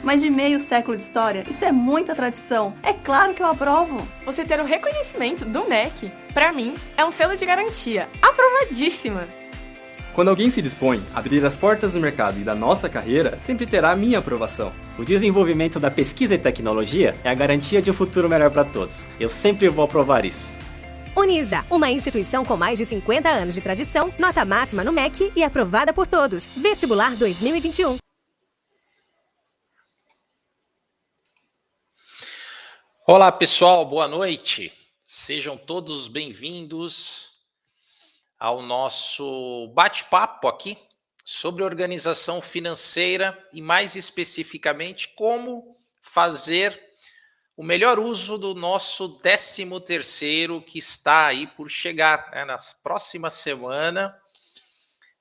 Mas de meio século de história, isso é muita tradição. É claro que eu aprovo. Você ter o reconhecimento do MEC, pra mim, é um selo de garantia. Aprovadíssima! Quando alguém se dispõe a abrir as portas do mercado e da nossa carreira, sempre terá a minha aprovação. O desenvolvimento da pesquisa e tecnologia é a garantia de um futuro melhor para todos. Eu sempre vou aprovar isso. Unisa, uma instituição com mais de 50 anos de tradição, nota máxima no MEC e aprovada por todos. Vestibular 2021. Olá pessoal, boa noite. Sejam todos bem-vindos ao nosso bate-papo aqui sobre organização financeira e mais especificamente como fazer o melhor uso do nosso 13º que está aí por chegar, né? Nas próximas semanas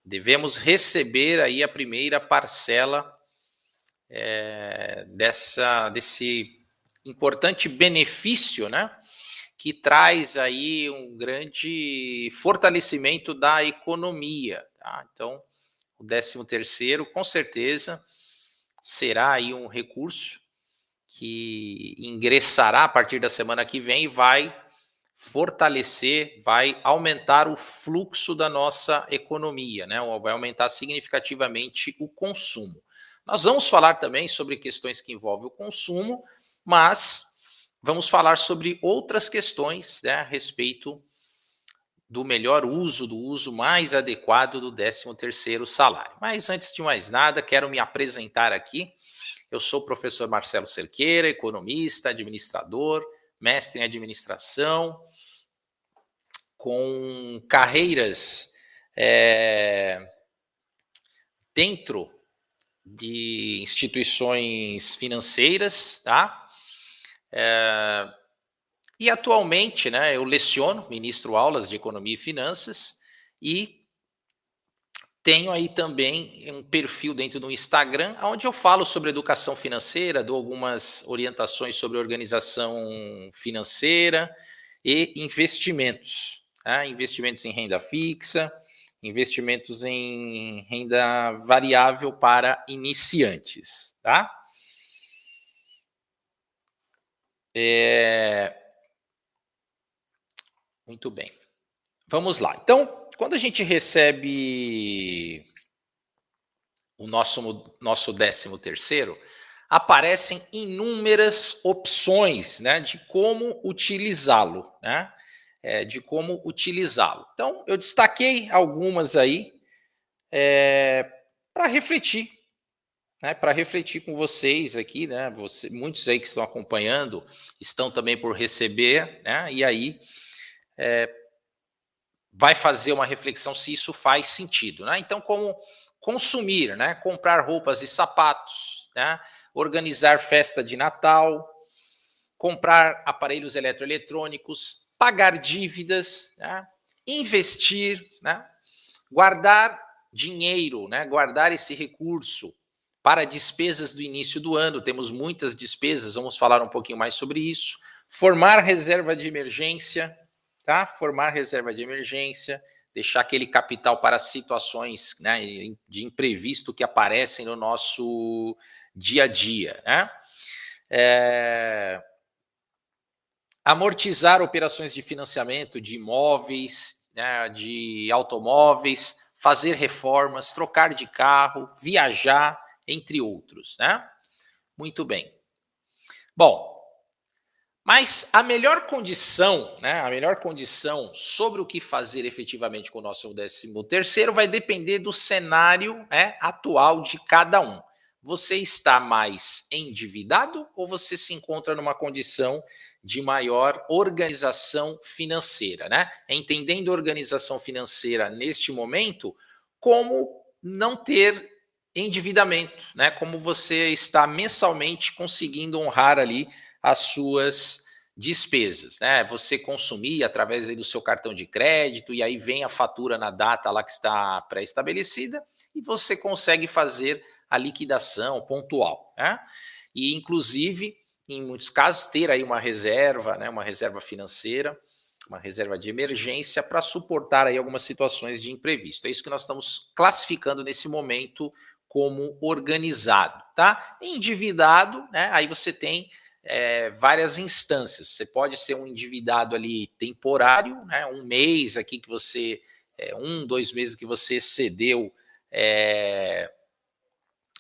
devemos receber aí a primeira parcela desse importante benefício, né, que traz aí um grande fortalecimento da economia, tá? Então, o 13º, com certeza, será aí um recurso que ingressará a partir da semana que vem e vai fortalecer, vai aumentar o fluxo da nossa economia, né? Vai aumentar significativamente o consumo. Nós vamos falar também sobre questões que envolvem o consumo, mas vamos falar sobre outras questões, né, a respeito do melhor uso, do uso mais adequado do 13º salário. Mas antes de mais nada, quero me apresentar aqui. Eu sou o professor Marcelo Cerqueira, economista, administrador, mestre em administração, com carreiras dentro de instituições financeiras, tá? E atualmente, né, eu leciono, ministro aulas de economia e finanças e tenho aí também um perfil dentro do Instagram, onde eu falo sobre educação financeira, dou algumas orientações sobre organização financeira e investimentos, tá? Investimentos em renda fixa, investimentos em renda variável para iniciantes, tá? Muito bem. Vamos lá. Então, quando a gente recebe o nosso 13º, aparecem inúmeras opções, né, de como utilizá-lo, né? De como utilizá-lo. Então, eu destaquei algumas aí para refletir, né, para refletir com vocês aqui, né? Muitos aí que estão acompanhando estão também por receber, né? E aí vai fazer uma reflexão se isso faz sentido, né? Então, como consumir, né? Comprar roupas e sapatos, né? Organizar festa de Natal, comprar aparelhos eletroeletrônicos, pagar dívidas, né? Investir, né? Guardar dinheiro, né? Guardar esse recurso para despesas do início do ano. Temos muitas despesas, vamos falar um pouquinho mais sobre isso. Formar reserva de emergência, tá? Formar reserva de emergência, deixar aquele capital para situações, né, de imprevisto que aparecem no nosso dia a dia, né? Amortizar operações de financiamento de imóveis, né, de automóveis, fazer reformas, trocar de carro, viajar, entre outros, né? Muito bem. Bom, mas a melhor condição, né, a melhor condição sobre o que fazer efetivamente com o nosso 13º vai depender do cenário, né, atual de cada um. Você está mais endividado ou você se encontra numa condição de maior organização financeira, né? Entendendo organização financeira neste momento como não ter endividamento, né? Como você está mensalmente conseguindo honrar ali as suas despesas, né? Você consumir através aí do seu cartão de crédito e aí vem a fatura na data lá que está pré-estabelecida e você consegue fazer a liquidação pontual, né? E inclusive, em muitos casos, ter aí uma reserva, né? Uma reserva financeira, uma reserva de emergência para suportar aí algumas situações de imprevisto. É isso que nós estamos classificando nesse momento como organizado, tá? Endividado, né? Aí você tem várias instâncias. Você pode ser um endividado ali temporário, né? Um mês aqui que você, 2 meses que você excedeu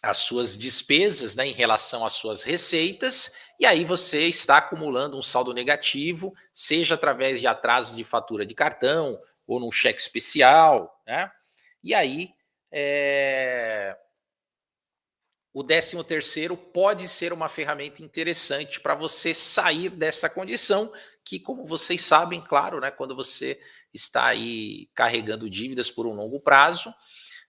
as suas despesas, né, em relação às suas receitas, e aí você está acumulando um saldo negativo, seja através de atrasos de fatura de cartão ou num cheque especial, né? E aí o 13º pode ser uma ferramenta interessante para você sair dessa condição que, como vocês sabem, claro, né, quando você está aí carregando dívidas por um longo prazo,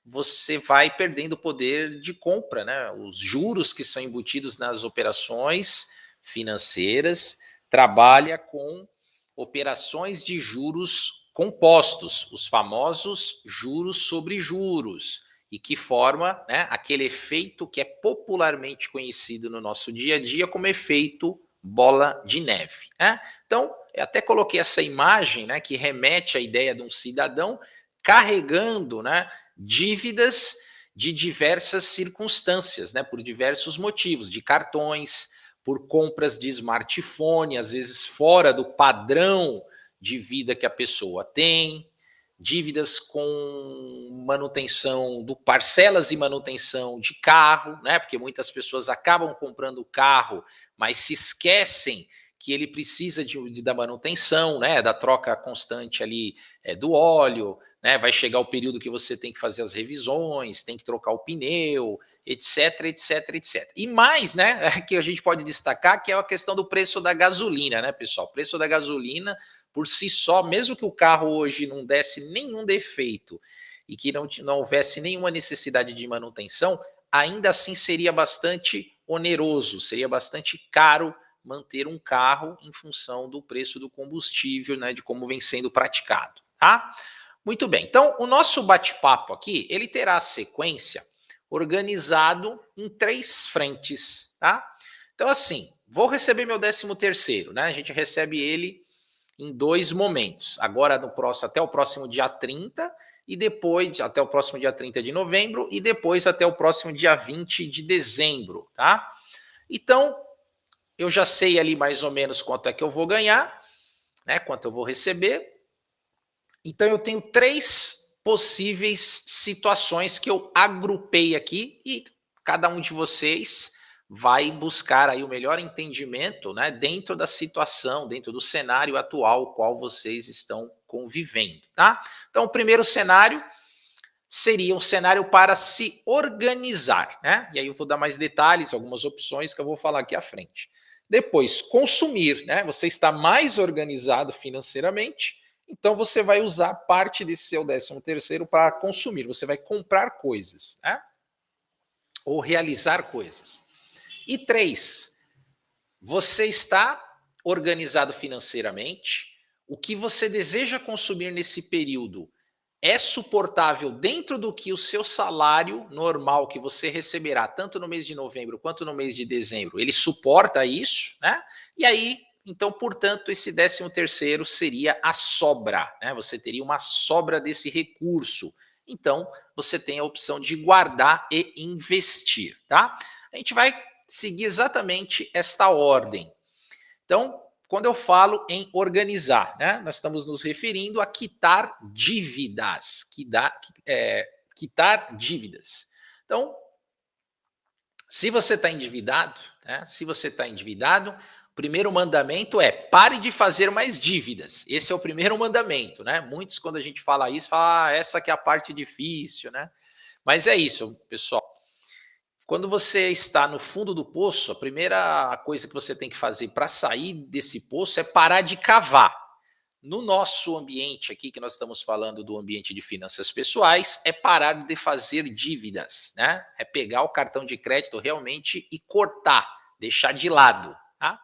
você vai perdendo o poder de compra, né? Os juros que são embutidos nas operações financeiras trabalha com operações de juros compostos, os famosos juros sobre juros, e que forma, né, aquele efeito que é popularmente conhecido no nosso dia a dia como efeito bola de neve, né? Então, eu até coloquei essa imagem, né, que remete à ideia de um cidadão carregando, né, dívidas de diversas circunstâncias, né, por diversos motivos, de cartões, por compras de smartphone, às vezes fora do padrão de vida que a pessoa tem, dívidas com manutenção, parcelas e manutenção de carro, né, porque muitas pessoas acabam comprando o carro, mas se esquecem que ele precisa da manutenção, né, da troca constante ali do óleo, né, vai chegar o período que você tem que fazer as revisões, tem que trocar o pneu, etc, etc, etc. E mais, né, que a gente pode destacar, que é a questão do preço da gasolina, né, pessoal? O preço da gasolina, por si só, mesmo que o carro hoje não desse nenhum defeito e que não houvesse nenhuma necessidade de manutenção, ainda assim seria bastante oneroso, seria bastante caro manter um carro em função do preço do combustível, né, de como vem sendo praticado, tá? Muito bem, então o nosso bate-papo aqui, ele terá sequência organizado em 3 frentes, tá? Então assim, vou receber meu 13º, né? A gente recebe ele em 2 momentos, agora até o próximo dia 30 e depois até o próximo dia 30 de novembro e depois até o próximo dia 20 de dezembro, tá? Então, eu já sei ali mais ou menos quanto é que eu vou ganhar, né? Quanto eu vou receber. Então, eu tenho 3 possíveis situações que eu agrupei aqui e cada um de vocês vai buscar aí o melhor entendimento, né, dentro da situação, dentro do cenário atual qual vocês estão convivendo, tá? Então, o primeiro cenário seria um cenário para se organizar, né? E aí eu vou dar mais detalhes, algumas opções que eu vou falar aqui à frente. Depois, consumir, né? Você está mais organizado financeiramente, então você vai usar parte desse seu 13º para consumir. Você vai comprar coisas, né? Ou realizar coisas. E 3, você está organizado financeiramente, o que você deseja consumir nesse período é suportável dentro do que o seu salário normal que você receberá, tanto no mês de novembro quanto no mês de dezembro, ele suporta isso, né? E aí, então, portanto, esse 13º seria a sobra, né? Você teria uma sobra desse recurso. Então, você tem a opção de guardar e investir, tá? A gente vai seguir exatamente esta ordem. Então, quando eu falo em organizar, né, nós estamos nos referindo a quitar dívidas, quitar dívidas. Então, se você está endividado, né, o primeiro mandamento é pare de fazer mais dívidas. Esse é o primeiro mandamento, né? Muitos, quando a gente fala isso, falam, essa que é a parte difícil, né? Mas é isso, pessoal. Quando você está no fundo do poço, a primeira coisa que você tem que fazer para sair desse poço é parar de cavar. No nosso ambiente aqui, que nós estamos falando do ambiente de finanças pessoais, é parar de fazer dívidas, né? É pegar o cartão de crédito realmente e cortar, deixar de lado, tá?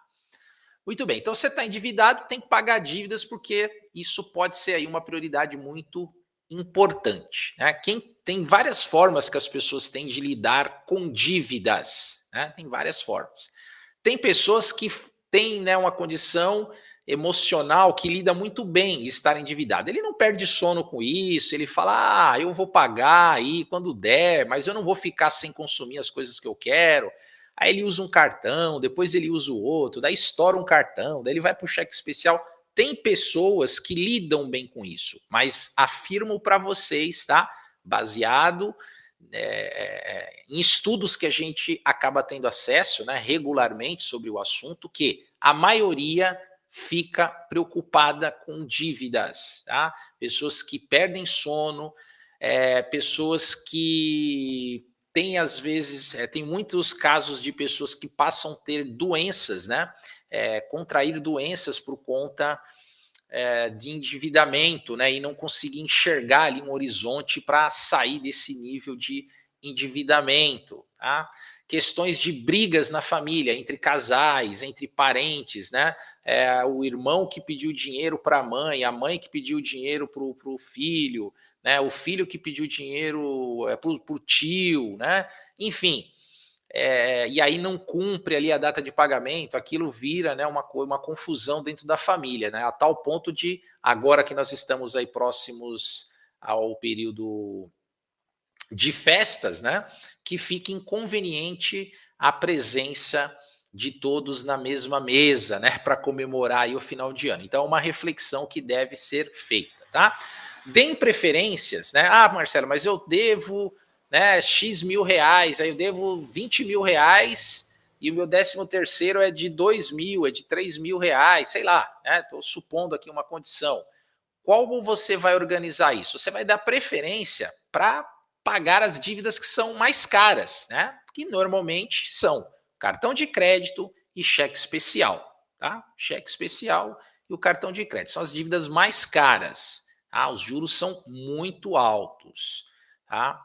Muito bem, então você está endividado, tem que pagar dívidas, porque isso pode ser aí uma prioridade muito importante, né? Tem várias formas que as pessoas têm de lidar com dívidas, né? Tem várias formas. Tem pessoas que têm, né, uma condição emocional que lida muito bem de estar endividado. Ele não perde sono com isso, ele fala, eu vou pagar aí quando der, mas eu não vou ficar sem consumir as coisas que eu quero. Aí ele usa um cartão, depois ele usa o outro, daí estoura um cartão, daí ele vai para o cheque especial. Tem pessoas que lidam bem com isso, mas afirmo para vocês, tá? Baseado em estudos que a gente acaba tendo acesso, né, regularmente sobre o assunto, que a maioria fica preocupada com dívidas, tá? Pessoas que perdem sono, pessoas que têm, às vezes, tem muitos casos de pessoas que passam a ter doenças, né? Contrair doenças por conta de endividamento, né? E não conseguir enxergar ali um horizonte para sair desse nível de endividamento, tá? Questões de brigas na família, entre casais, entre parentes, né? O irmão que pediu dinheiro para a mãe que pediu dinheiro para o filho, né? O filho que pediu dinheiro para o tio, né? Enfim, e aí não cumpre ali a data de pagamento, aquilo vira, né, uma confusão dentro da família, né? A tal ponto de, agora que nós estamos aí próximos ao período de festas, né, que fica inconveniente a presença de todos na mesma mesa, né, para comemorar aí o final de ano. Então, é uma reflexão que deve ser feita, tá? Deem preferências, né? Marcelo, mas eu devo, né, X mil reais, aí eu devo 20 mil reais e o meu 13º é de 2 mil, é de 3 mil reais, sei lá, né? Estou supondo aqui uma condição. Como você vai organizar isso? Você vai dar preferência para pagar as dívidas que são mais caras, né? Que normalmente são cartão de crédito e cheque especial, tá? Cheque especial e o cartão de crédito são as dívidas mais caras, tá? Os juros são muito altos, tá?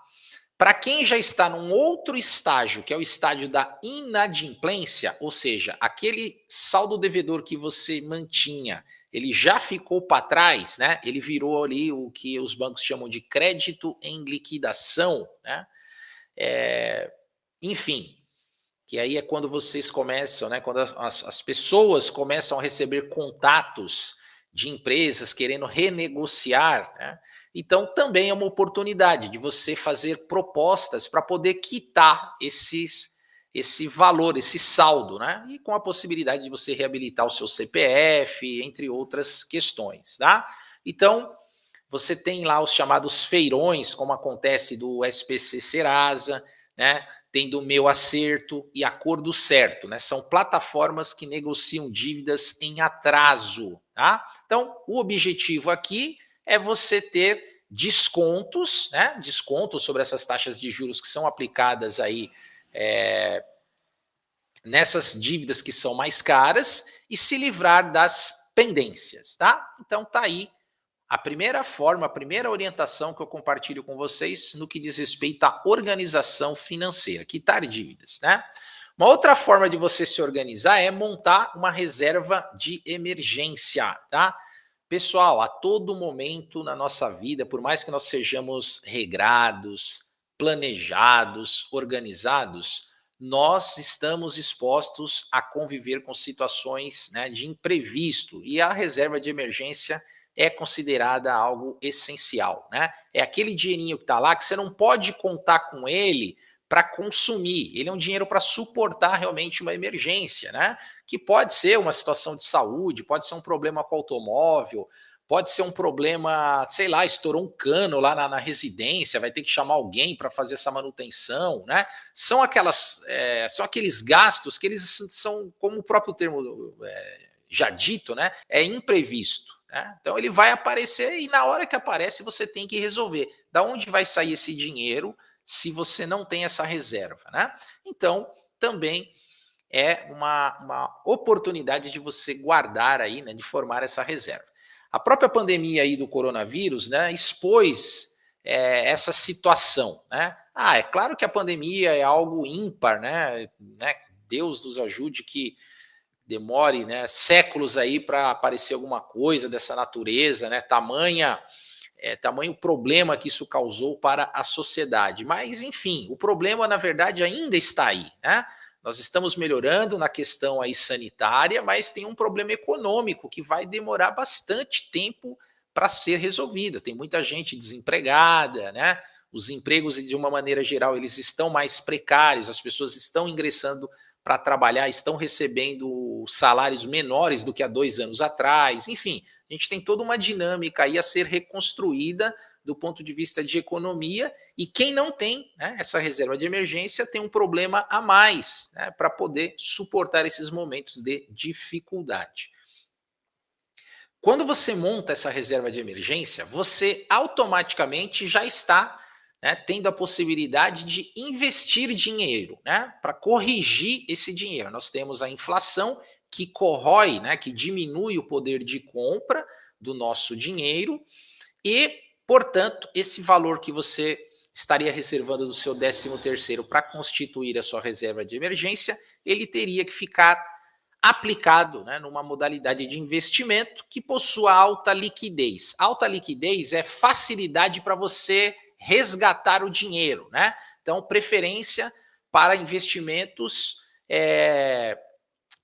Para quem já está num outro estágio, que é o estágio da inadimplência, ou seja, aquele saldo devedor que você mantinha, ele já ficou para trás, né? Ele virou ali o que os bancos chamam de crédito em liquidação, né? Enfim, que aí é quando vocês começam, né? Quando as pessoas começam a receber contatos de empresas querendo renegociar, né? Então, também é uma oportunidade de você fazer propostas para poder quitar esse valor, esse saldo, né? E com a possibilidade de você reabilitar o seu CPF, entre outras questões, tá? Então, você tem lá os chamados feirões, como acontece do SPC Serasa, né? Tem do Meu Acerto e Acordo Certo, né? São plataformas que negociam dívidas em atraso, tá? Então, o objetivo aqui é você ter descontos, né? Descontos sobre essas taxas de juros que são aplicadas aí nessas dívidas que são mais caras e se livrar das pendências, tá? Então tá aí a primeira forma, a primeira orientação que eu compartilho com vocês no que diz respeito à organização financeira, quitar dívidas, né? Uma outra forma de você se organizar é montar uma reserva de emergência, tá? Pessoal, a todo momento na nossa vida, por mais que nós sejamos regrados, planejados, organizados, nós estamos expostos a conviver com situações, né, de imprevisto, e a reserva de emergência é considerada algo essencial, né? É aquele dinheirinho que está lá que você não pode contar com ele para consumir. Ele é um dinheiro para suportar realmente uma emergência, né? Que pode ser uma situação de saúde, pode ser um problema com o automóvel, pode ser um problema, sei lá, estourou um cano lá na residência, vai ter que chamar alguém para fazer essa manutenção, né? São aqueles gastos que eles são, como o próprio termo já dito, né? É imprevisto, né? Então ele vai aparecer e na hora que aparece você tem que resolver. Da onde vai sair esse dinheiro se você não tem essa reserva, né? Então, também é uma oportunidade de você guardar aí, né, de formar essa reserva. A própria pandemia aí do coronavírus, né, expôs essa situação, né? É claro que a pandemia é algo ímpar, né? Deus nos ajude que demore, né, séculos aí para aparecer alguma coisa dessa natureza, né? Tamanho problema que isso causou para a sociedade. Mas, enfim, o problema, na verdade, ainda está aí, né? Nós estamos melhorando na questão aí sanitária, mas tem um problema econômico que vai demorar bastante tempo para ser resolvido. Tem muita gente desempregada, né? Os empregos, de uma maneira geral, eles estão mais precários, as pessoas estão ingressando para trabalhar, estão recebendo salários menores do que há 2 anos atrás. Enfim, a gente tem toda uma dinâmica aí a ser reconstruída do ponto de vista de economia, e quem não tem, né, essa reserva de emergência tem um problema a mais, né, para poder suportar esses momentos de dificuldade. Quando você monta essa reserva de emergência, você automaticamente já está, né, tendo a possibilidade de investir dinheiro, né, para corrigir esse dinheiro. Nós temos a inflação que corrói, né, que diminui o poder de compra do nosso dinheiro e, portanto, esse valor que você estaria reservando do seu 13º para constituir a sua reserva de emergência, ele teria que ficar aplicado, né, numa modalidade de investimento que possua alta liquidez. Alta liquidez é facilidade para você resgatar o dinheiro, né? Então, preferência para investimentos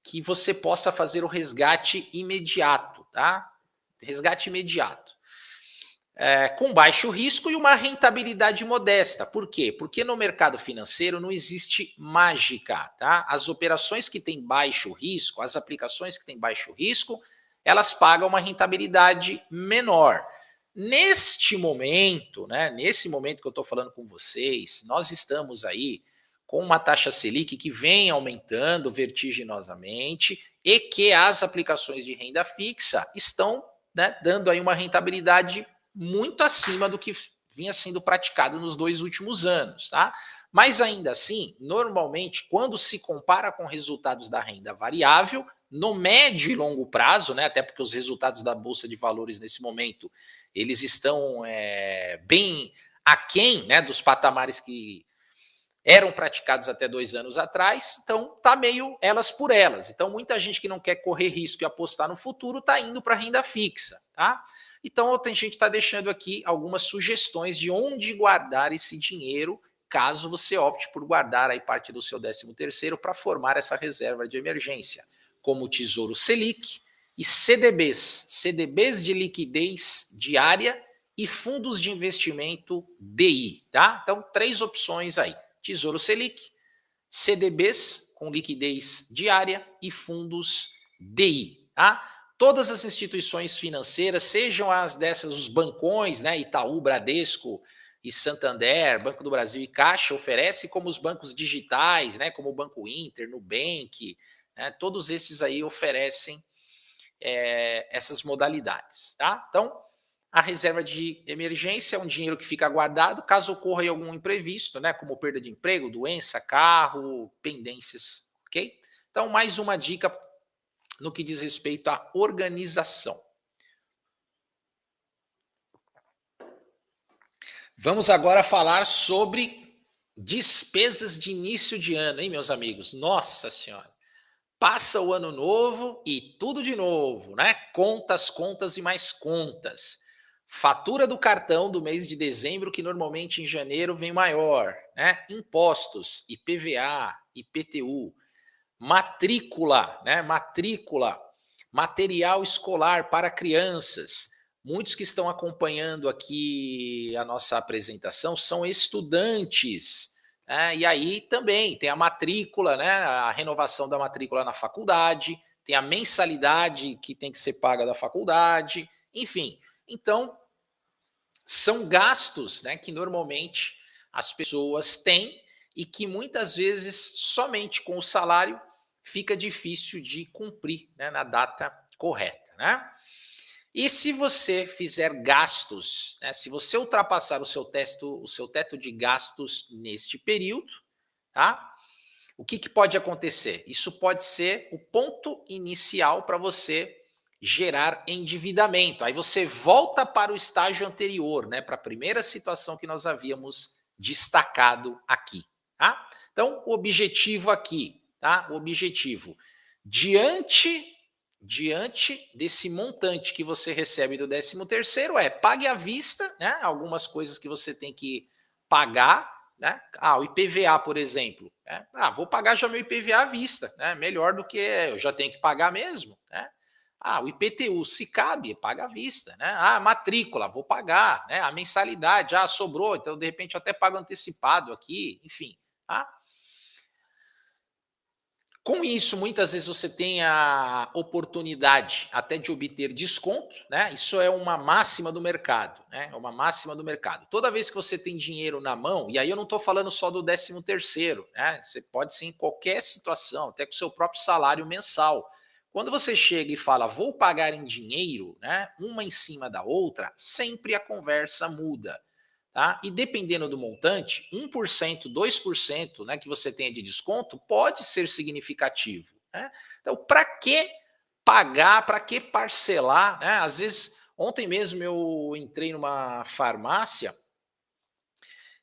que você possa fazer o resgate imediato, tá? Resgate imediato. Com baixo risco e uma rentabilidade modesta. Por quê? Porque no mercado financeiro não existe mágica, tá? As operações que têm baixo risco, as aplicações que têm baixo risco, elas pagam uma rentabilidade menor. Neste momento, né, nesse momento que eu estou falando com vocês, nós estamos aí com uma taxa Selic que vem aumentando vertiginosamente e que as aplicações de renda fixa estão, né, dando aí uma rentabilidade muito acima do que vinha sendo praticado nos 2 últimos anos, tá? Mas ainda assim, normalmente, quando se compara com resultados da renda variável, no médio e longo prazo, né, até porque os resultados da Bolsa de Valores nesse momento, eles estão bem aquém, né, dos patamares que eram praticados até 2 anos atrás, então tá meio elas por elas. Então muita gente que não quer correr risco e apostar no futuro está indo para renda fixa, tá? Então a gente está deixando aqui algumas sugestões de onde guardar esse dinheiro, caso você opte por guardar aí parte do seu 13º para formar essa reserva de emergência, como o Tesouro Selic e CDBs de liquidez diária e fundos de investimento DI, tá? Então 3 opções aí: Tesouro Selic, CDBs com liquidez diária e fundos DI, tá? Todas as instituições financeiras, sejam as dessas, os bancões, né, Itaú, Bradesco e Santander, Banco do Brasil e Caixa, oferecem, como os bancos digitais, né, como o Banco Inter, Nubank, né, todos esses aí oferecem essas modalidades, tá? Então, a reserva de emergência é um dinheiro que fica guardado caso ocorra algum imprevisto, né, como perda de emprego, doença, carro, pendências, ok? Então, mais uma dica no que diz respeito à organização. Vamos agora falar sobre despesas de início de ano, hein, meus amigos? Nossa Senhora! Passa o ano novo e tudo de novo, né? Contas, contas e mais contas. Fatura do cartão do mês de dezembro, que normalmente em janeiro vem maior, né? Impostos, IPVA, IPTU. Matrícula, né? Matrícula, material escolar para crianças. Muitos que estão acompanhando aqui a nossa apresentação são estudantes, né? E aí também tem a matrícula, né? A renovação da matrícula na faculdade, tem a mensalidade que tem que ser paga da faculdade, enfim. Então, são gastos, né, que normalmente as pessoas têm e que muitas vezes somente com o salário fica difícil de cumprir, né, na data correta, né? E se você fizer gastos, né, se você ultrapassar o seu teto de gastos neste período, tá? O que pode acontecer? Isso pode ser o ponto inicial para você gerar endividamento. Aí você volta para o estágio anterior, né, para a primeira situação que nós havíamos destacado aqui, tá? Então, o objetivo aqui, tá? O objetivo, diante desse montante que você recebe do 13º, pague à vista, né? Algumas coisas que você tem que pagar, né? O IPVA, por exemplo. Né? Vou pagar já meu IPVA à vista, né? Melhor do que eu já tenho que pagar mesmo, né? O IPTU, se cabe, paga à vista, né? Matrícula, vou pagar, né? A mensalidade, sobrou, então de repente eu até pago antecipado aqui, enfim, tá? Com isso, muitas vezes você tem a oportunidade até de obter desconto, né? Isso é uma máxima do mercado, né? É uma máxima do mercado. Toda vez que você tem dinheiro na mão, e aí eu não estou falando só do 13º, né? Você pode ser em qualquer situação, até com o seu próprio salário mensal. Quando você chega e fala, vou pagar em dinheiro, né? Uma em cima da outra, sempre a conversa muda. Tá? E dependendo do montante, 1%, 2%, né, que você tenha de desconto pode ser significativo. Né? Então, para que pagar, para que parcelar? Né? Às vezes, ontem mesmo eu entrei numa farmácia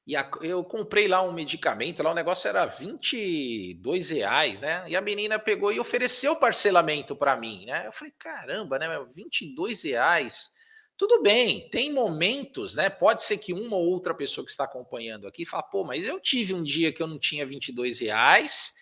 e eu comprei lá um medicamento, lá o negócio era R$22, né? E a menina pegou e ofereceu parcelamento para mim, né? Eu falei, caramba, né? R$22. Tudo bem, tem momentos, né? Pode ser que uma ou outra pessoa que está acompanhando aqui fala, mas eu tive um dia que eu não tinha R$22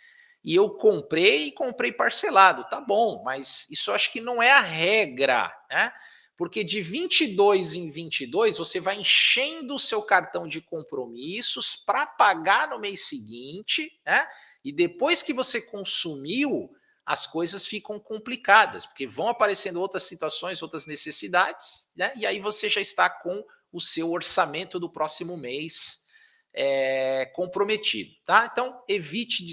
e eu comprei parcelado. Tá bom, mas isso eu acho que não é a regra, né? Porque de 22 em 22, você vai enchendo o seu cartão de compromissos para pagar no mês seguinte, né? E depois que você consumiu, as coisas ficam complicadas, porque vão aparecendo outras situações, outras necessidades, né? E aí você já está com o seu orçamento do próximo mês comprometido, tá? Então, evite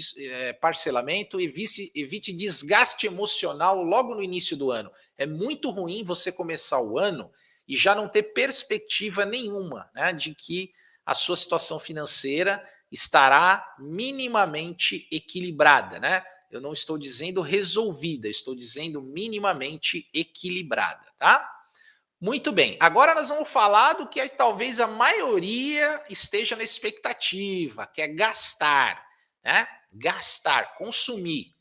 parcelamento, evite desgaste emocional logo no início do ano. É muito ruim você começar o ano e já não ter perspectiva nenhuma, né, de que a sua situação financeira estará minimamente equilibrada, né? Eu não estou dizendo resolvida, estou dizendo minimamente equilibrada, tá? Muito bem, agora nós vamos falar do que talvez a maioria esteja na expectativa, que é gastar, né? Gastar, consumir.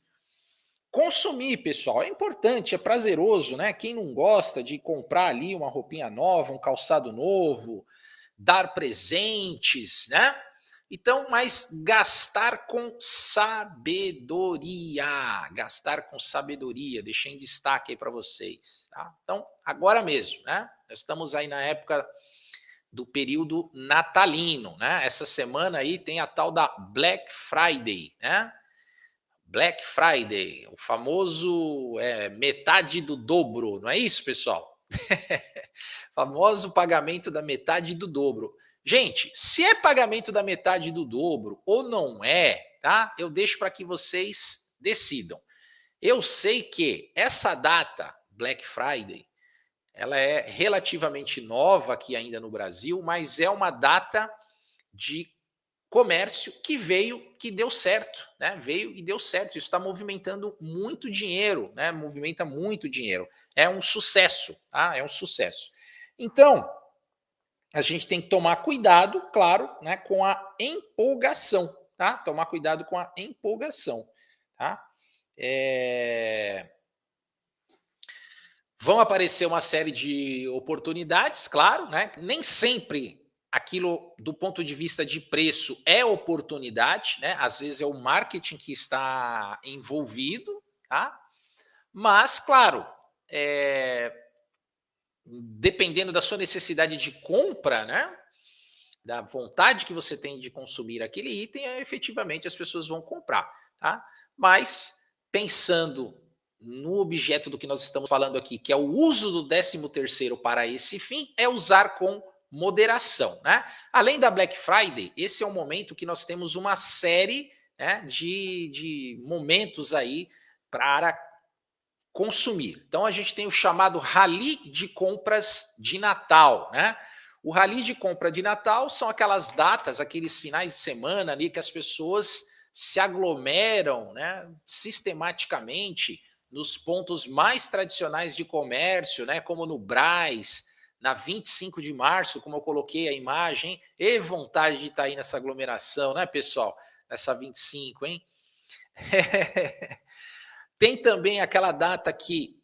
Consumir, pessoal, é importante, é prazeroso, né? Quem não gosta de comprar ali uma roupinha nova, um calçado novo, dar presentes, né? Então, mas gastar com sabedoria, deixei em destaque aí para vocês, tá? Então, agora mesmo, né? Nós estamos aí na época do período natalino, né? Essa semana aí tem a tal da Black Friday, né? Black Friday, o famoso metade do dobro, não é isso, pessoal? Famoso pagamento da metade do dobro. Gente, se é pagamento da metade do dobro ou não é, tá? Eu deixo para que vocês decidam. Eu sei que essa data, Black Friday, ela é relativamente nova aqui ainda no Brasil, mas é uma data de comércio que deu certo, né? Veio e deu certo. Isso está movimentando muito dinheiro, né? Movimenta muito dinheiro. É um sucesso, tá? É um sucesso. Então, a gente tem que tomar cuidado, claro, né, com a empolgação, tá? Tomar cuidado com a empolgação, tá? Vão aparecer uma série de oportunidades, claro, né? Nem sempre aquilo, do ponto de vista de preço, é oportunidade, né? Às vezes é o marketing que está envolvido, tá? Mas, claro, dependendo da sua necessidade de compra, né? Da vontade que você tem de consumir aquele item, efetivamente as pessoas vão comprar, tá? Mas, pensando no objeto do que nós estamos falando aqui, que é o uso do 13º para esse fim, é usar com moderação, né? Além da Black Friday, esse é um momento que nós temos uma série, né, de momentos aí para consumir. Então a gente tem o chamado rally de compras de Natal, né? O rally de compra de Natal são aquelas datas, aqueles finais de semana ali que as pessoas se aglomeram, né, sistematicamente nos pontos mais tradicionais de comércio, né, como no Brás, na 25 de março, como eu coloquei a imagem, e vontade de estar aí nessa aglomeração, né, pessoal? Nessa 25, hein? Tem também aquela data que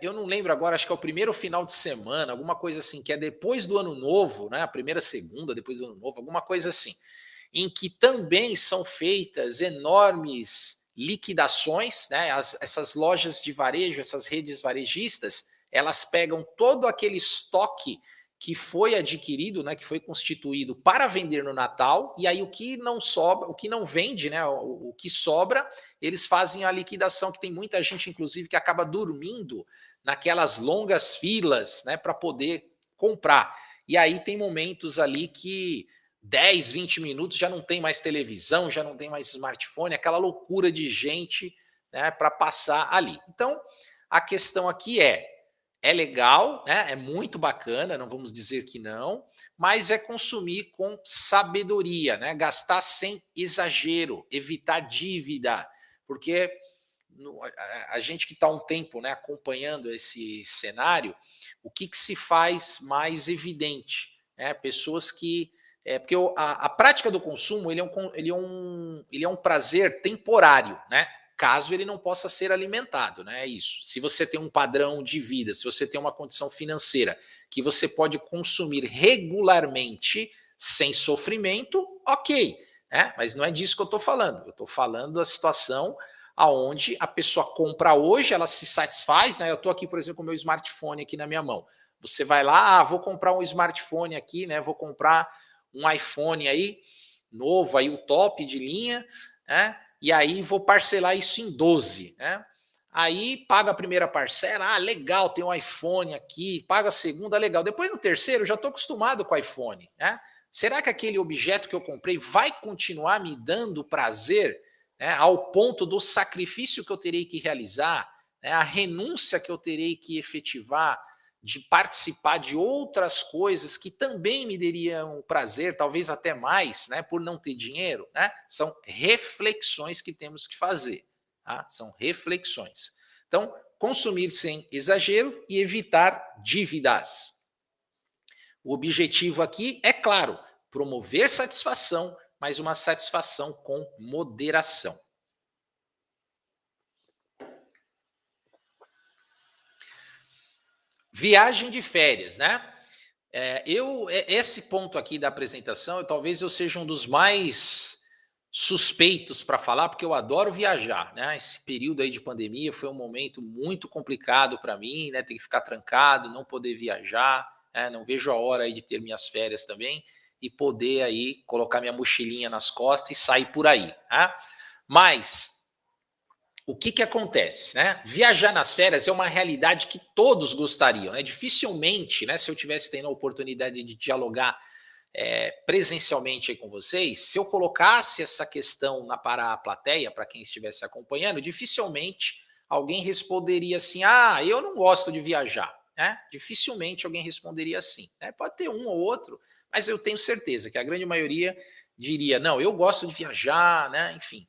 eu não lembro agora, acho que é o primeiro final de semana, alguma coisa assim, que é depois do ano novo, né? A primeira segunda, depois do ano novo, alguma coisa assim, em que também são feitas enormes liquidações, né? Essas lojas de varejo, essas redes varejistas, elas pegam todo aquele estoque que foi adquirido, né, que foi constituído para vender no Natal, e aí o que não sobra, o que não vende, né, o que sobra, eles fazem a liquidação, que tem muita gente, inclusive, que acaba dormindo naquelas longas filas, né, para poder comprar. E aí tem momentos ali que 10, 20 minutos já não tem mais televisão, já não tem mais smartphone, aquela loucura de gente, né, para passar ali. Então, a questão aqui é legal, né? É muito bacana, não vamos dizer que não, mas é consumir com sabedoria, né? Gastar sem exagero, evitar dívida, porque a gente que está há um tempo, né, acompanhando esse cenário, o que se faz mais evidente? Né? Pessoas que porque a prática do consumo ele é um prazer temporário, né? Caso ele não possa ser alimentado, né? É isso. Se você tem um padrão de vida, se você tem uma condição financeira que você pode consumir regularmente sem sofrimento, ok, né? Mas não é disso que eu estou falando. Eu estou falando da situação aonde a pessoa compra hoje, ela se satisfaz, né? Eu estou aqui, por exemplo, com o meu smartphone aqui na minha mão. Você vai lá, vou comprar um smartphone aqui, né? Vou comprar um iPhone aí, novo, aí o top de linha, né? E aí vou parcelar isso em 12, né? Aí paga a primeira parcela, legal, tem um iPhone aqui, paga a segunda, legal. Depois no terceiro, já estou acostumado com o iPhone, né? Será que aquele objeto que eu comprei vai continuar me dando prazer, né, ao ponto do sacrifício que eu terei que realizar, né, a renúncia que eu terei que efetivar, de participar de outras coisas que também me dariam prazer, talvez até mais, né, por não ter dinheiro, né? São reflexões que temos que fazer, tá? São reflexões. Então, consumir sem exagero e evitar dívidas. O objetivo aqui é claro, promover satisfação, mas uma satisfação com moderação. Viagem de férias, né? Esse ponto aqui da apresentação, talvez eu seja um dos mais suspeitos para falar, porque eu adoro viajar, né? Esse período aí de pandemia foi um momento muito complicado para mim, né? Ter que ficar trancado, não poder viajar, né? Não vejo a hora aí de ter minhas férias também e poder aí colocar minha mochilinha nas costas e sair por aí, né? Mas o que acontece, né? Viajar nas férias é uma realidade que todos gostariam, né? Dificilmente, né? Se eu tivesse tendo a oportunidade de dialogar presencialmente aí com vocês, se eu colocasse essa questão para a plateia, para quem estivesse acompanhando, dificilmente alguém responderia assim, eu não gosto de viajar, né? Dificilmente alguém responderia assim, né? Pode ter um ou outro, mas eu tenho certeza que a grande maioria diria, não, eu gosto de viajar, né? Enfim.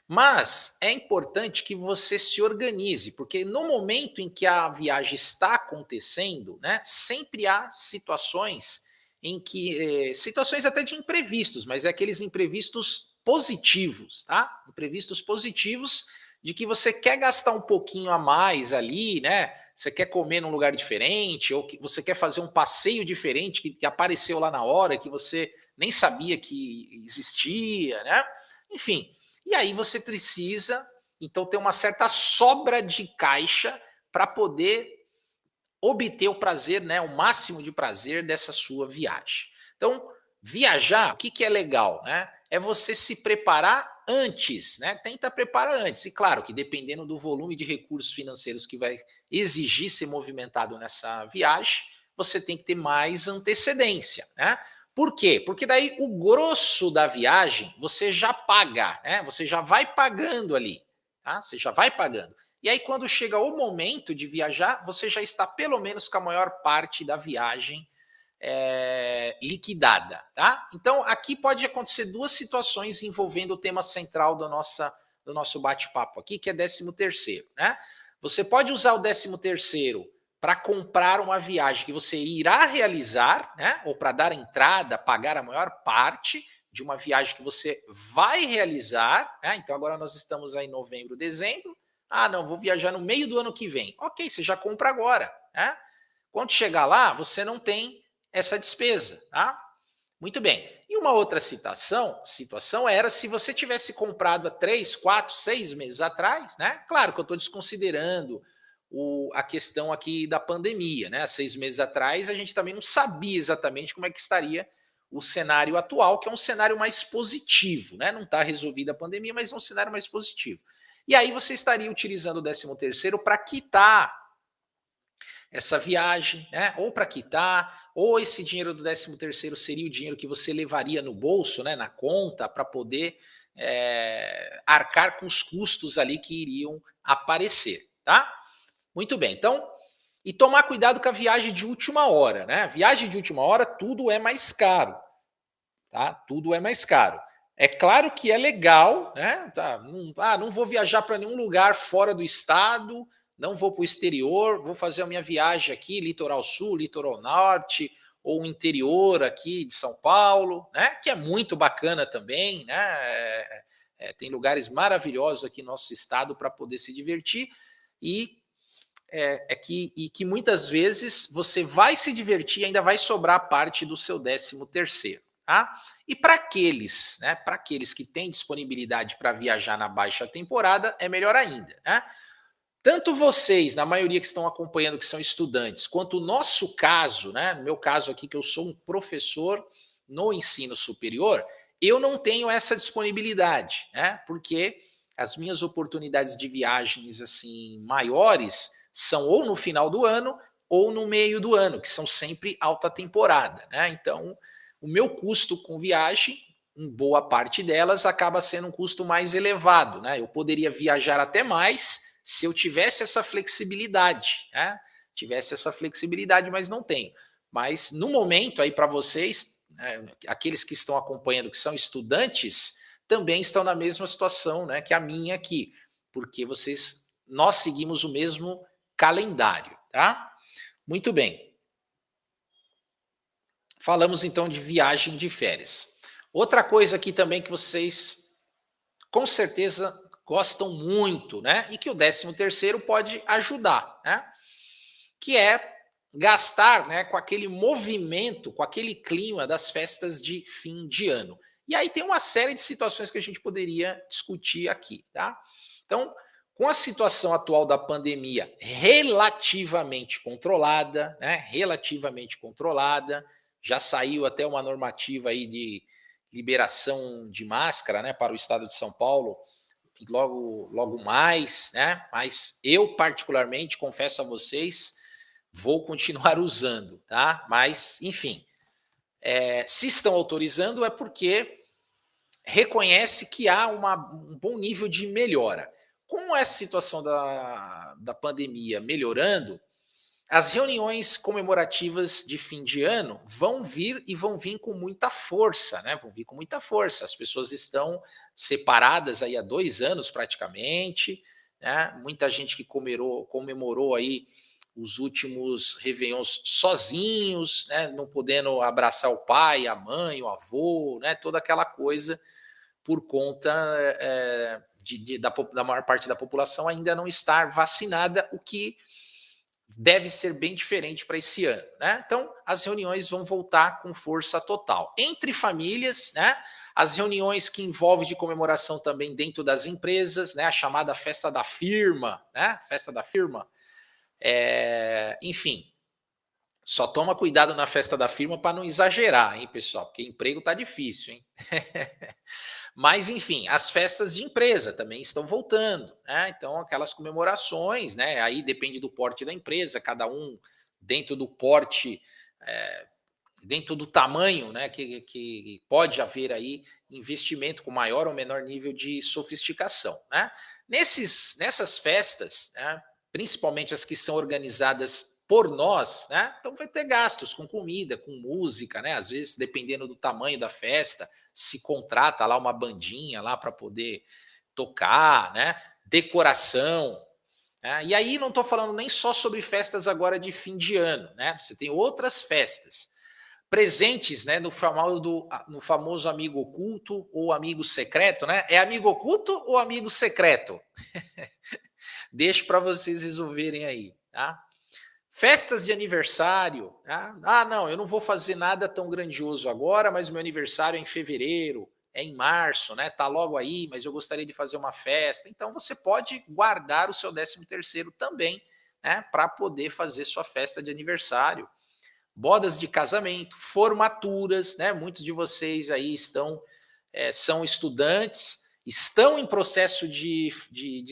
Mas é importante que você se organize, porque no momento em que a viagem está acontecendo, né, sempre há situações em que situações até de imprevistos, mas é aqueles imprevistos positivos, tá? Imprevistos positivos de que você quer gastar um pouquinho a mais ali, né? Você quer comer num lugar diferente, ou que você quer fazer um passeio diferente que apareceu lá na hora, que você nem sabia que existia, né? Enfim. E aí você precisa, então, ter uma certa sobra de caixa para poder obter o prazer, né, o máximo de prazer dessa sua viagem. Então, viajar, o que é legal, né? É você se preparar antes, né? Tenta preparar antes. E claro que dependendo do volume de recursos financeiros que vai exigir ser movimentado nessa viagem, você tem que ter mais antecedência, né? Por quê? Porque daí o grosso da viagem você já paga, né? Você já vai pagando ali, tá? Você já vai pagando. E aí quando chega o momento de viajar, você já está pelo menos com a maior parte da viagem liquidada, tá? Então aqui pode acontecer duas situações envolvendo o tema central do nosso bate-papo aqui, que é 13º, né? Você pode usar o 13º para comprar uma viagem que você irá realizar, né? Ou para dar entrada, pagar a maior parte de uma viagem que você vai realizar, né? Então agora nós estamos aí em novembro, dezembro, Ah, não, vou viajar no meio do ano que vem. Ok, você já compra agora, né? Quando chegar lá, você não tem essa despesa, tá? Muito bem. E uma outra situação era se você tivesse comprado há 3, 4, 6 meses atrás, né? Claro que eu estou desconsiderando a questão aqui da pandemia, né? Há 6 meses atrás, a gente também não sabia exatamente como é que estaria o cenário atual, que é um cenário mais positivo, né? Não está resolvida a pandemia, mas é um cenário mais positivo. E aí você estaria utilizando o 13º para quitar essa viagem, né? Ou para quitar, ou esse dinheiro do 13º seria o dinheiro que você levaria no bolso, né? Na conta, para poder arcar com os custos ali que iriam aparecer, tá? Muito bem, então, e tomar cuidado com a viagem de última hora, né? Viagem de última hora, tudo é mais caro, tá? Tudo é mais caro. É claro que é legal, né? Tá, não vou viajar para nenhum lugar fora do estado, não vou para o exterior, vou fazer a minha viagem aqui, litoral sul, litoral norte, ou interior aqui de São Paulo, né? Que é muito bacana também, né? Tem lugares maravilhosos aqui no nosso estado para poder se divertir e que muitas vezes você vai se divertir e ainda vai sobrar parte do seu 13º, tá? E para aqueles, né? Para aqueles que têm disponibilidade para viajar na baixa temporada, é melhor ainda, né? Tanto vocês, na maioria que estão acompanhando, que são estudantes, quanto o nosso caso, né? No meu caso aqui, que eu sou um professor no ensino superior, eu não tenho essa disponibilidade, né? Porque as minhas oportunidades de viagens assim maiores são ou no final do ano ou no meio do ano, que são sempre alta temporada, né? Então, o meu custo com viagem, em boa parte delas, acaba sendo um custo mais elevado, né? Eu poderia viajar até mais se eu tivesse essa flexibilidade, né? Tivesse essa flexibilidade, mas não tenho. Mas no momento aí para vocês, aqueles que estão acompanhando, que são estudantes, também estão na mesma situação, né, que a minha aqui, porque nós seguimos o mesmo calendário, tá? Muito bem. Falamos então de viagem de férias. Outra coisa aqui também que vocês com certeza gostam muito, né? E que o 13º pode ajudar, né? Que é gastar, né, com aquele movimento, com aquele clima das festas de fim de ano. E aí tem uma série de situações que a gente poderia discutir aqui, tá? Então, com a situação atual da pandemia relativamente controlada, né? Relativamente controlada, já saiu até uma normativa aí de liberação de máscara, né, para o estado de São Paulo, logo mais, né? Mas eu, particularmente, confesso a vocês, vou continuar usando, tá? Mas, enfim, se estão autorizando é porque reconhece que há um bom nível de melhora. Com essa situação da pandemia melhorando, as reuniões comemorativas de fim de ano vão vir com muita força, né? Vão vir com muita força. As pessoas estão separadas aí há 2 anos praticamente, né? Muita gente que comemorou aí os últimos réveillons sozinhos, né? Não podendo abraçar o pai, a mãe, o avô, né? Toda aquela coisa por conta da maior parte da população ainda não estar vacinada, o que deve ser bem diferente para esse ano, né? Então, as reuniões vão voltar com força total. Entre famílias, né? As reuniões que envolvem de comemoração também dentro das empresas, né? A chamada festa da firma, né? Festa da firma. Enfim, só toma cuidado na festa da firma para não exagerar, hein, pessoal? Porque emprego tá difícil, hein? Mas, enfim, as festas de empresa também estão voltando, né? Então, aquelas comemorações, né? Aí depende do porte da empresa, cada um dentro do porte, dentro do tamanho, né? Que pode haver aí investimento com maior ou menor nível de sofisticação, né? Nessas festas, né? Principalmente as que são organizadas por nós, né? Então vai ter gastos com comida, com música, né? Às vezes, dependendo do tamanho da festa, se contrata lá uma bandinha lá para poder tocar, né? Decoração, né? E aí não estou falando nem só sobre festas agora de fim de ano, né? Você tem outras festas. Presentes, né? No famoso amigo oculto ou amigo secreto, né? É amigo oculto ou amigo secreto? Deixo para vocês resolverem aí, tá? Festas de aniversário, tá? Ah, não, eu não vou fazer nada tão grandioso agora, mas meu aniversário é em fevereiro, é em março, né? Tá logo aí, mas eu gostaria de fazer uma festa. Então você pode guardar o seu 13º também, né, para poder fazer sua festa de aniversário. Bodas de casamento, formaturas, né? Muitos de vocês aí são estudantes, estão em processo de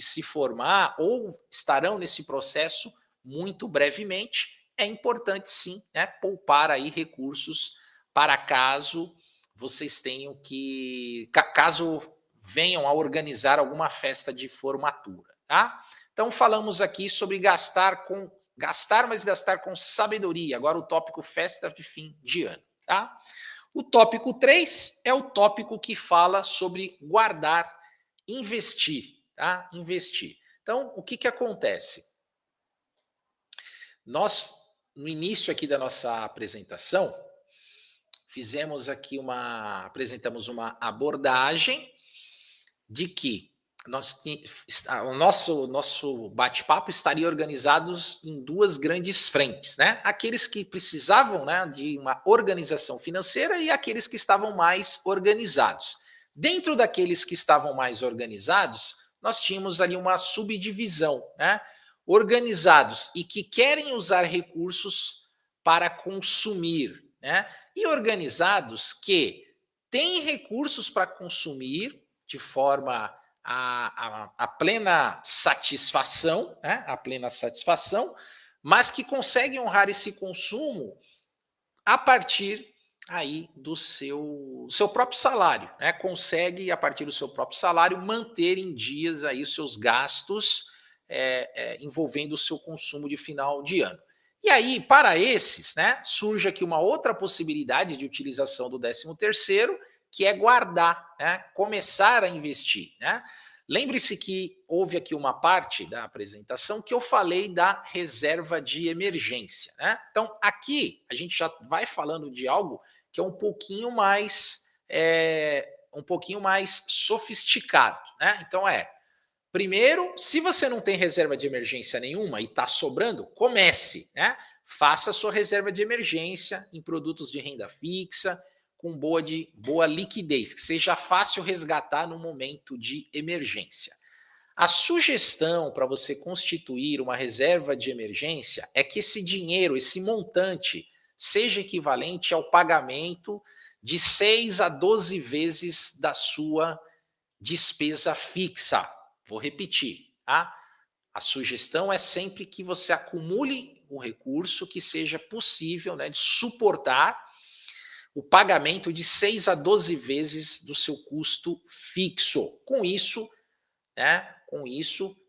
se formar ou estarão nesse processo muito brevemente. É importante sim, né, poupar aí recursos para caso vocês tenham caso venham a organizar alguma festa de formatura, tá? Então falamos aqui sobre gastar, mas gastar com sabedoria. Agora o tópico festa de fim de ano, tá? O tópico 3 é o tópico que fala sobre guardar, investir, tá? Investir. Então, o que acontece? Nós, no início aqui da nossa apresentação, apresentamos uma abordagem de que o nosso bate-papo estaria organizado em duas grandes frentes, né? Aqueles que precisavam, né, de uma organização financeira e aqueles que estavam mais organizados. Dentro daqueles que estavam mais organizados, nós tínhamos ali uma subdivisão, né? Organizados e que querem usar recursos para consumir, né? E organizados que têm recursos para consumir de forma a plena satisfação, né? A plena satisfação, mas que conseguem honrar esse consumo a partir aí do seu próprio salário, né? Consegue, a partir do seu próprio salário, manter em dias aí os seus gastos envolvendo o seu consumo de final de ano. E aí, para esses, né, surge aqui uma outra possibilidade de utilização do 13º, que é guardar, né, começar a investir, né? Lembre-se que houve aqui uma parte da apresentação que eu falei da reserva de emergência, né? Então, aqui a gente já vai falando de algo que é um pouquinho mais sofisticado, né? Então primeiro, se você não tem reserva de emergência nenhuma e está sobrando, comece, né? Faça a sua reserva de emergência em produtos de renda fixa, com boa liquidez, que seja fácil resgatar no momento de emergência. A sugestão para você constituir uma reserva de emergência é que esse dinheiro, esse montante, seja equivalente ao pagamento de 6 a 12 vezes da sua despesa fixa. Vou repetir, tá? A sugestão é sempre que você acumule um recurso que seja possível, né, de suportar o pagamento de 6 a 12 vezes do seu custo fixo. Com isso, né,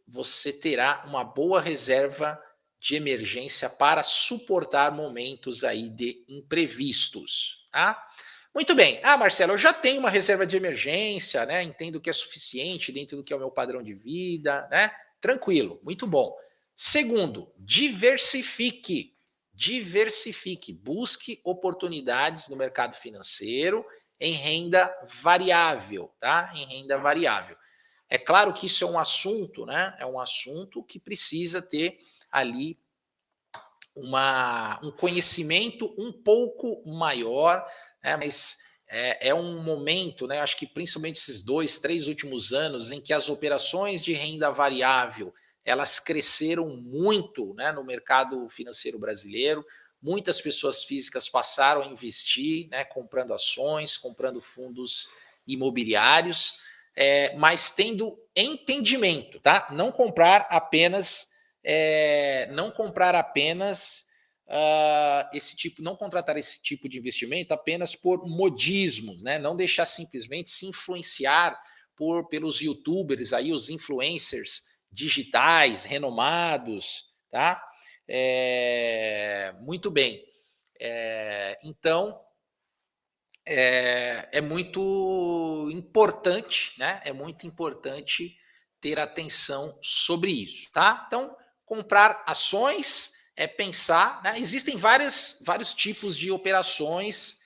você terá uma boa reserva de emergência para suportar momentos aí de imprevistos, tá? Muito bem. Ah, Marcelo, eu já tenho uma reserva de emergência, né? Entendo que é suficiente dentro do que é o meu padrão de vida, né? Tranquilo, muito bom. Segundo, diversifique. Busque oportunidades no mercado financeiro em renda variável, tá? Em renda variável. É claro que isso é um assunto, né? É um assunto que precisa ter ali um conhecimento um pouco maior, né? Mas é um momento, né? Acho que principalmente esses 2, 3 últimos anos em que as operações de renda variável elas cresceram muito, né, no mercado financeiro brasileiro. Muitas pessoas físicas passaram a investir, né, comprando ações, comprando fundos imobiliários, mas tendo entendimento, tá? Não comprar apenas não contratar esse tipo de investimento apenas por modismos, né? Não deixar simplesmente se influenciar pelos youtubers, aí, os influencers digitais, renomados, tá? Muito bem. Então, é muito importante, né? É muito importante ter atenção sobre isso, tá? Então, comprar ações é pensar, né? Existem vários tipos de operações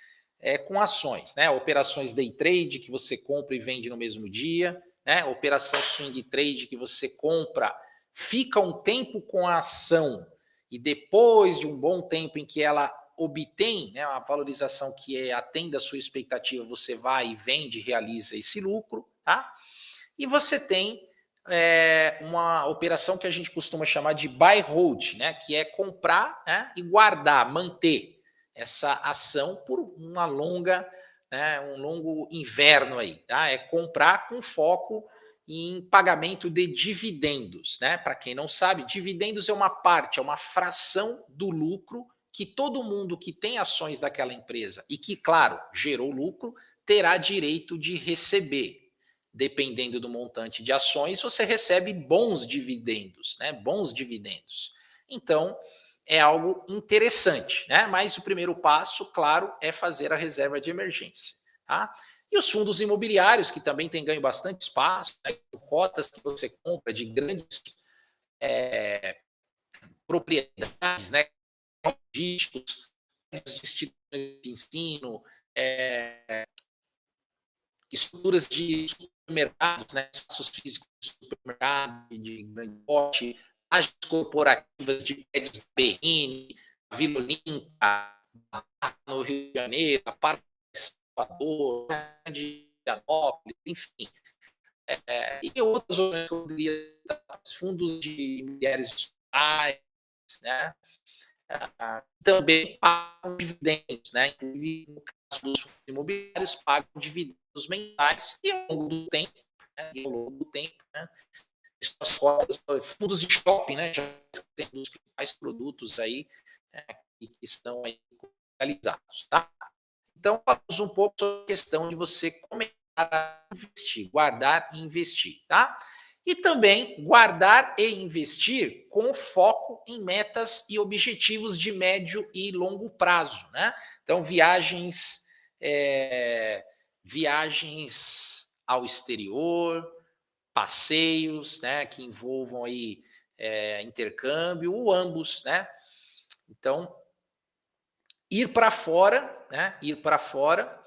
com ações, né? Operações day trade, que você compra e vende no mesmo dia, né? Operação swing trade, que você compra fica um tempo com a ação e depois de um bom tempo em que ela obtém, né, a valorização que atende a sua expectativa, você vai e vende, realiza esse lucro, tá? E você tem uma operação que a gente costuma chamar de buy hold, né, que é comprar, né, e guardar, manter essa ação por uma longa, né, um longo inverno aí, tá? É comprar com foco em pagamento de dividendos, né? Para quem não sabe, dividendos é uma parte, é uma fração do lucro que todo mundo que tem ações daquela empresa e que, claro, gerou lucro, terá direito de receber. Dependendo do montante de ações, você recebe bons dividendos, né? Bons dividendos. Então, é algo interessante, né? Mas o primeiro passo, claro, é fazer a reserva de emergência, tá? E os fundos imobiliários, que também têm ganho bastante espaço, né? Cotas que você compra de grandes propriedades, né? Dígitos, instituições de ensino, estruturas de supermercados, né? Espaços físicos de supermercado, de grande porte, lajes corporativas de prédios da Berrini, Vila Olímpia, no Rio de Janeiro, a Parque Salvador, de Pianópolis, enfim. E outras fundos de imobiliários hospitais, né? Também pagam dividendos, né? Inclusive, no caso dos fundos imobiliários, pagam dividendos mensais e ao longo do tempo, né? As cotas, fundos de shopping, né? Já tem um dos principais produtos aí, né, que estão aí comercializados, tá? Então, falamos um pouco sobre a questão de você começar a investir, guardar e investir, tá? E também guardar e investir com foco em metas e objetivos de médio e longo prazo, né? Então, viagens ao exterior, passeios, né, que envolvam aí intercâmbio, ou ambos, né? Então, ir para fora, né? Ir para fora.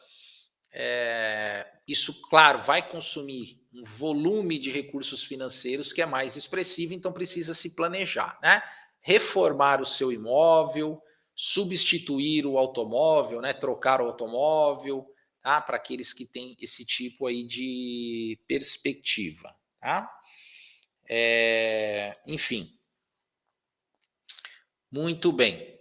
Isso, claro, vai consumir um volume de recursos financeiros que é mais expressivo, então precisa se planejar, né? Reformar o seu imóvel, substituir o automóvel, né? Trocar o automóvel, tá? Para aqueles que têm esse tipo aí de perspectiva, tá? Enfim. Muito bem.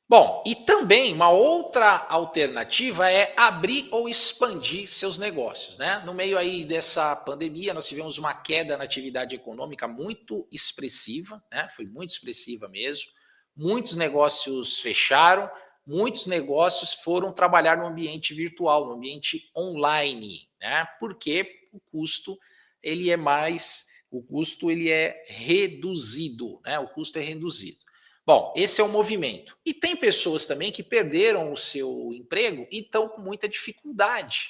Bom, e também uma outra alternativa é abrir ou expandir seus negócios, né? No meio aí dessa pandemia, nós tivemos uma queda na atividade econômica muito expressiva, né? Foi muito expressiva mesmo. Muitos negócios fecharam, muitos negócios foram trabalhar no ambiente virtual, no ambiente online, né? Porque o custo ele é reduzido, né? O custo é reduzido. Bom, esse é o movimento. E tem pessoas também que perderam o seu emprego e estão com muita dificuldade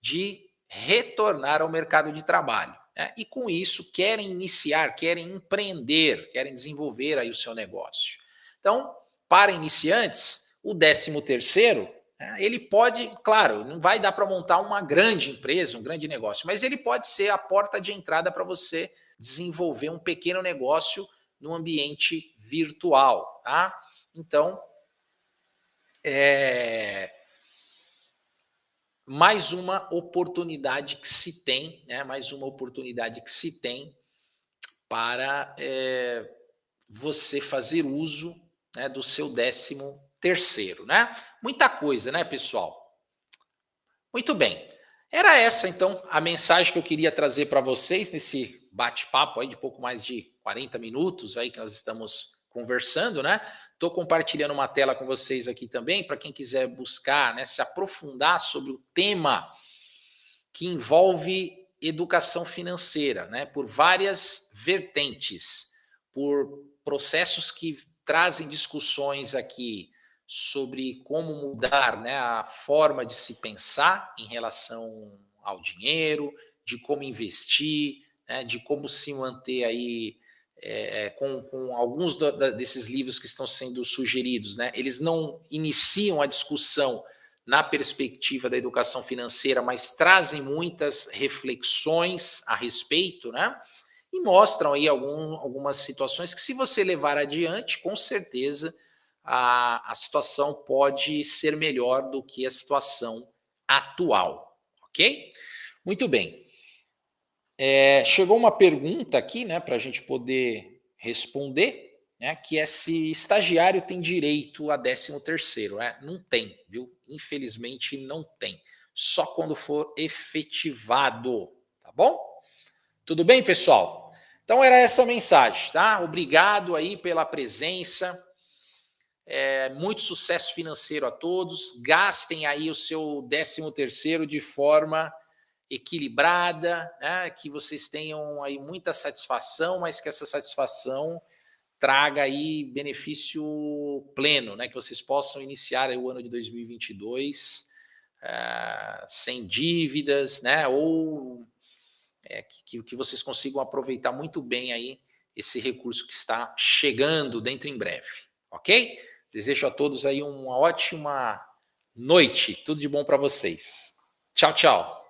de retornar ao mercado de trabalho, né? E com isso querem iniciar, querem empreender, querem desenvolver aí o seu negócio. Então, para iniciantes, o 13º, né, ele pode, claro, não vai dar para montar uma grande empresa, um grande negócio, mas ele pode ser a porta de entrada para você desenvolver um pequeno negócio no ambiente virtual, tá? Então, mais uma oportunidade que se tem, né? Mais uma oportunidade que se tem para você fazer uso, né, do seu 13º, né? Muita coisa, né, pessoal? Muito bem. Era essa, então, a mensagem que eu queria trazer para vocês nesse bate-papo aí de pouco mais de 40 minutos aí que nós estamos conversando, né? Estou compartilhando uma tela com vocês aqui também, para quem quiser buscar, né, se aprofundar sobre o tema que envolve educação financeira, né? Por várias vertentes, por processos que trazem discussões aqui sobre como mudar, né, a forma de se pensar em relação ao dinheiro, de como investir, né, de como se manter aí com alguns desses livros que estão sendo sugeridos, né? Eles não iniciam a discussão na perspectiva da educação financeira, mas trazem muitas reflexões a respeito, né? e mostram aí algumas situações que, se você levar adiante, com certeza a situação pode ser melhor do que a situação atual, ok? Muito bem. Chegou uma pergunta aqui, né, para a gente poder responder, né, que é se estagiário tem direito a 13º, né? Não tem, viu? Infelizmente não tem. Só quando for efetivado, tá bom? Tudo bem, pessoal? Então era essa a mensagem, tá? Obrigado aí pela presença. Muito sucesso financeiro a todos. Gastem aí o seu 13º de forma equilibrada, né? Que vocês tenham aí muita satisfação, mas que essa satisfação traga aí benefício pleno, né? Que vocês possam iniciar aí o ano de 2022 sem dívidas, né? Ou que vocês consigam aproveitar muito bem aí esse recurso que está chegando dentro em breve, ok? Desejo a todos aí uma ótima noite. Tudo de bom para vocês. Tchau, tchau.